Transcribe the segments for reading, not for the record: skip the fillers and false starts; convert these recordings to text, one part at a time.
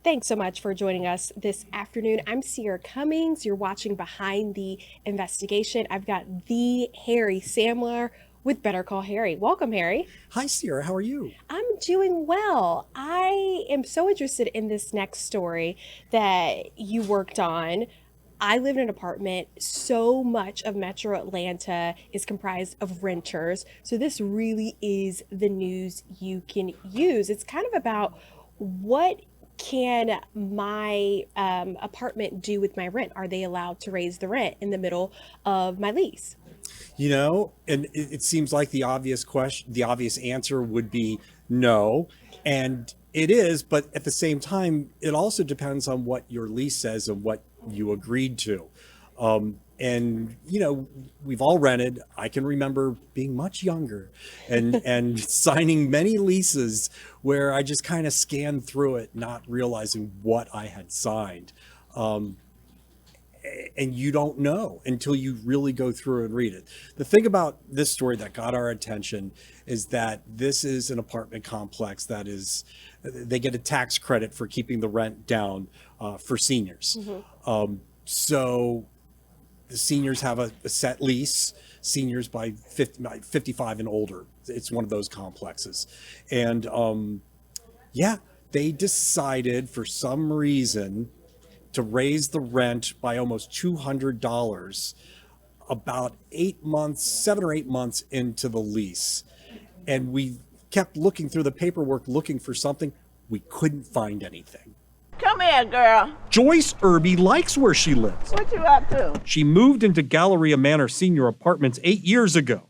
Thanks so much for joining us this afternoon. I'm Sierra Cummings. You're watching Behind the Investigation. I've got the Harry Samler with Better Call Harry. Welcome, Harry. Hi, Sierra. How are you? I'm doing well. I am so interested in this next story that you worked on. I live in an apartment. So much of Metro Atlanta is comprised of renters. So this really is the news you can use. It's kind of about what can my apartment do with my rent? Are they allowed to raise the rent in the middle of my lease? And it seems like the obvious question, the obvious answer would be no. And it is, but at the same time, it also depends on what your lease says and what you agreed to. We've all rented. I can remember being much younger and signing many leases where I just kind of scanned through it, not realizing what I had signed. And you don't know until you really go through and read it. The thing about this story that got our attention is that this is an apartment complex that is, they get a tax credit for keeping the rent down for seniors. So the seniors have a set lease, seniors by 55 and older. It's one of those complexes. And they decided for some reason to raise the rent by almost $200 about 7 or 8 months into the lease. And we kept looking through the paperwork, looking for something. We couldn't find anything. Come here, girl. Joyce Irby likes where she lives. What you up to? She moved into Galleria Manor Senior Apartments 8 years ago.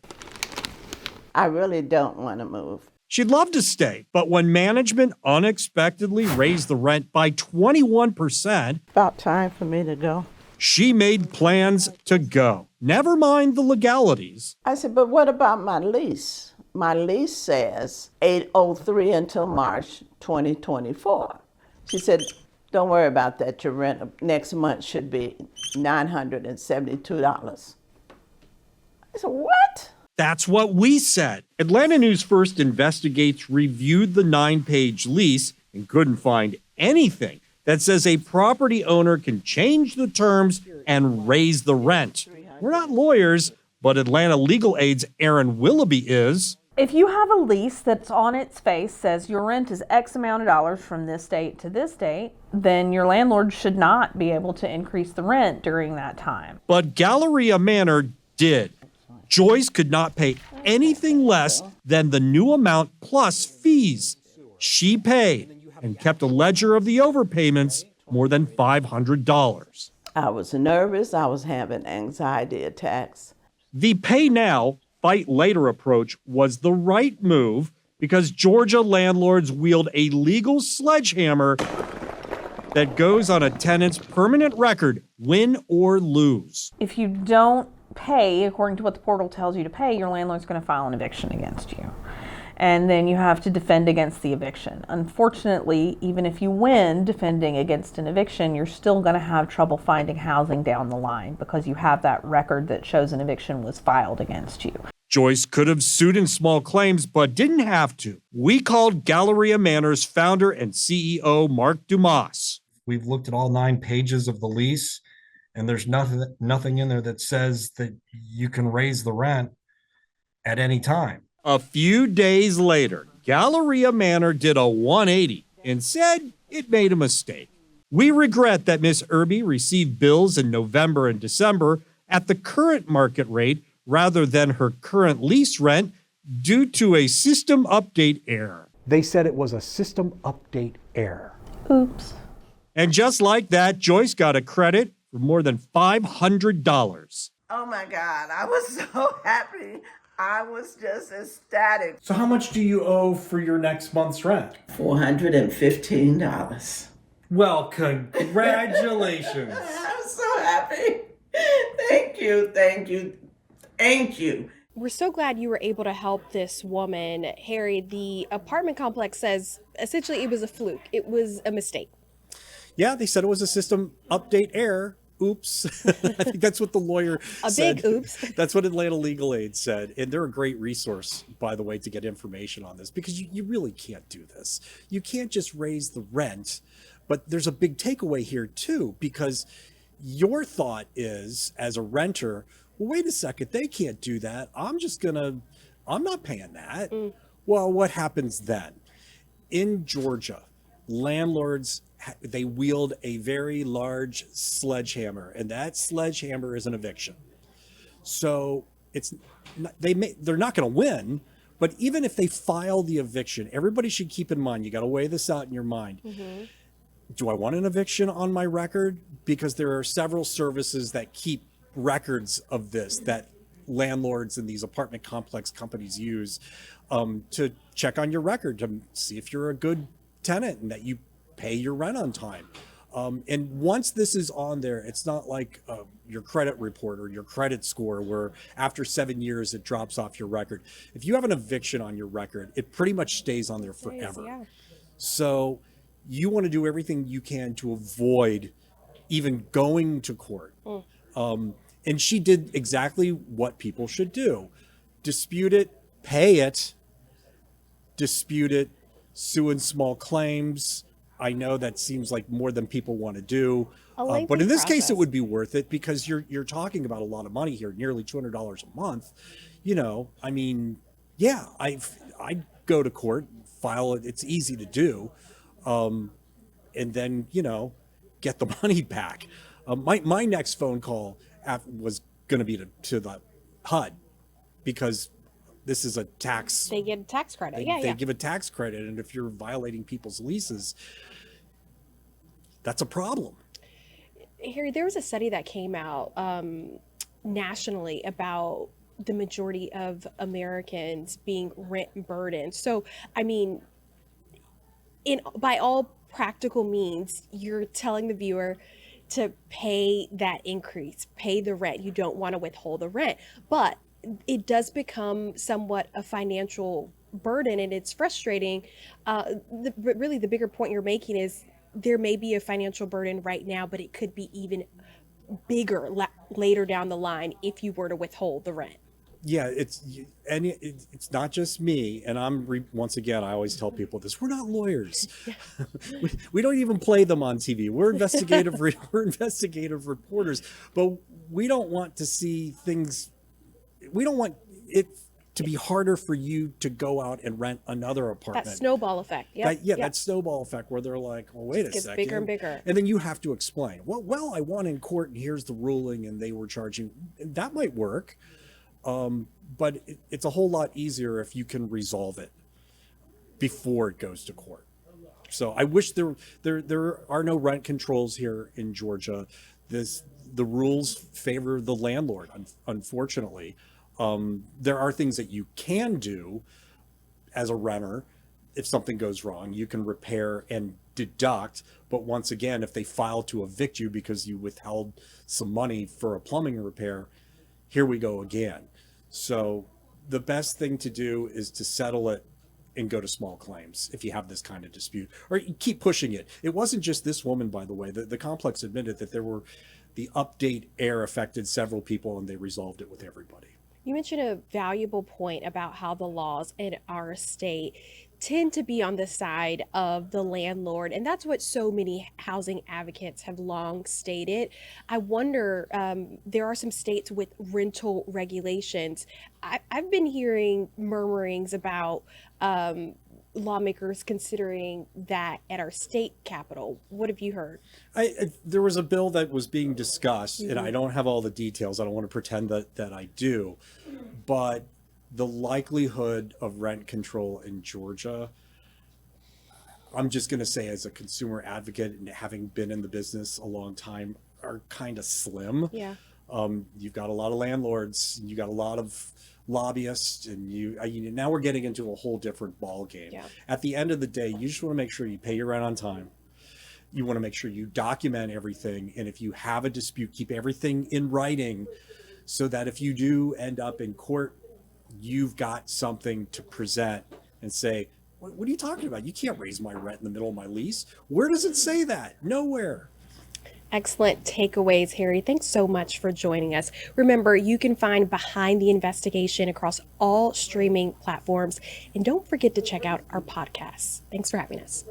I really don't want to move. She'd love to stay, but when management unexpectedly raised the rent by 21%, About time for me to go. she made plans to go. Never mind the legalities. I said, but what about my lease? My lease says 803 until March 2024. She said, don't worry about that. Your rent next month should be $972. I said, what? That's what we said. Atlanta News First Investigates reviewed the 9-page lease and couldn't find anything that says a property owner can change the terms and raise the rent. We're not lawyers, but Atlanta Legal Aid's Aaron Willoughby is. If you have a lease that's on its face says your rent is X amount of dollars from this date to this date, then your landlord should not be able to increase the rent during that time. But Galleria Manor did. Joyce could not pay anything less than the new amount plus fees. She paid and kept a ledger of the overpayments, more than $500. I was nervous. I was having anxiety attacks. The pay now, fight later approach was the right move because Georgia landlords wield a legal sledgehammer that goes on a tenant's permanent record, win or lose. If you don't pay according to what the portal tells you to pay, your landlord's going to file an eviction against you. And then you have to defend against the eviction. Unfortunately, even if you win defending against an eviction, you're still going to have trouble finding housing down the line because you have that record that shows an eviction was filed against you. Joyce could have sued in small claims, but didn't have to. We called Galleria Manor's founder and CEO, Mark Dumas. We've looked at all 9 pages of the lease, and there's nothing in there that says that you can raise the rent at any time. A few days later, Galleria Manor did a 180 and said it made a mistake. We regret that Miss Irby received bills in November and December at the current market rate rather than her current lease rent due to a system update error. They said it was a system update error. Oops. And just like that, Joyce got a credit for more than $500. Oh my God, I was so happy. I was just ecstatic. So how much do you owe for your next month's rent? $415. Well, congratulations. I'm so happy. Thank you, thank you, thank you. We're so glad you were able to help this woman. Harry, the apartment complex says essentially it was a fluke. It was a mistake. Yeah, they said it was a system update error. Oops. I think that's what the lawyer said. Big oops. That's what Atlanta Legal Aid said. And they're a great resource, by the way, to get information on this because you really can't do this. You can't just raise the rent But there's a big takeaway here too, because your thought is, as a renter, well, wait a second, they can't do that. I'm not paying that. Well, what happens then? In Georgia, landlords, they wield a very large sledgehammer, and that sledgehammer is an eviction. So they're not going to win, but even if they file the eviction, everybody should keep in mind, you got to weigh this out in your mind. Do I want an eviction on my record? Because there are several services that keep records of this that landlords and these apartment complex companies use to check on your record, to see if you're a good tenant and that you pay your rent on time. And once this is on there, it's not like your credit report or your credit score, where after 7 years it drops off your record. If you have an eviction on your record, it pretty much stays on there forever. Yeah. So you want to do everything you can to avoid even going to court. And she did exactly what people should do: dispute it, pay it, dispute it, sue in small claims. I know that seems like more than people want to do, but in this case, it would be worth it, because you're talking about a lot of money here, nearly $200 a month. You know, I mean, yeah, I'd go to court, file it. It's easy to do, and then get the money back. My next phone call was going to be to the HUD, because this is a tax. They get a tax credit. They give a tax credit, and if you're violating people's leases, that's a problem. Harry, there was a study that came out nationally about the majority of Americans being rent burdened. So, I mean, by all practical means, you're telling the viewer to pay that increase, pay the rent. You don't want to withhold the rent, but it does become somewhat a financial burden, and it's frustrating. Really, the bigger point you're making is there may be a financial burden right now, but it could be even bigger later down the line if you were to withhold the rent. Yeah, it's not just me, and once again, I always tell people this: we're not lawyers. we don't even play them on TV. We're investigative reporters, but we don't want to see things. We don't want it to be harder for you to go out and rent another apartment. That snowball effect. That snowball effect, where they're like, well, wait a gets second. bigger and bigger. And then you have to explain, well, I won in court, and here's the ruling, and they were charging. That might work. But it's a whole lot easier if you can resolve it before it goes to court. So I wish there are no rent controls here in Georgia. The rules favor the landlord, unfortunately. There are things that you can do as a renter. If something goes wrong, you can repair and deduct. But once again, if they file to evict you because you withheld some money for a plumbing repair, here we go again. So the best thing to do is to settle it and go to small claims if you have this kind of dispute, or you keep pushing it. It wasn't just this woman, by the way. The complex admitted that the update error affected several people, and they resolved it with everybody. You mentioned a valuable point about how the laws in our state tend to be on the side of the landlord, and that's what so many housing advocates have long stated. I wonder, there are some states with rental regulations. I've been hearing murmurings about lawmakers considering that at our state capital. What have you heard? There was a bill that was being discussed, and I don't have all the details. I don't want to pretend that I do, but the likelihood of rent control in Georgia, I'm just going to say, as a consumer advocate and having been in the business a long time, are kind of slim. Yeah. You've got a lot of landlords, you got a lot of lobbyists, and now we're getting into a whole different ball game. Yeah. At the end of the day, you just want to make sure you pay your rent on time. You want to make sure you document everything, and if you have a dispute, keep everything in writing, so that if you do end up in court, you've got something to present and say, what are you talking about? You can't raise my rent in the middle of my lease. Where does it say that? Nowhere. Excellent takeaways, Harry. Thanks so much for joining us. Remember, you can find Behind the Investigation across all streaming platforms. And don't forget to check out our podcasts. Thanks for having us.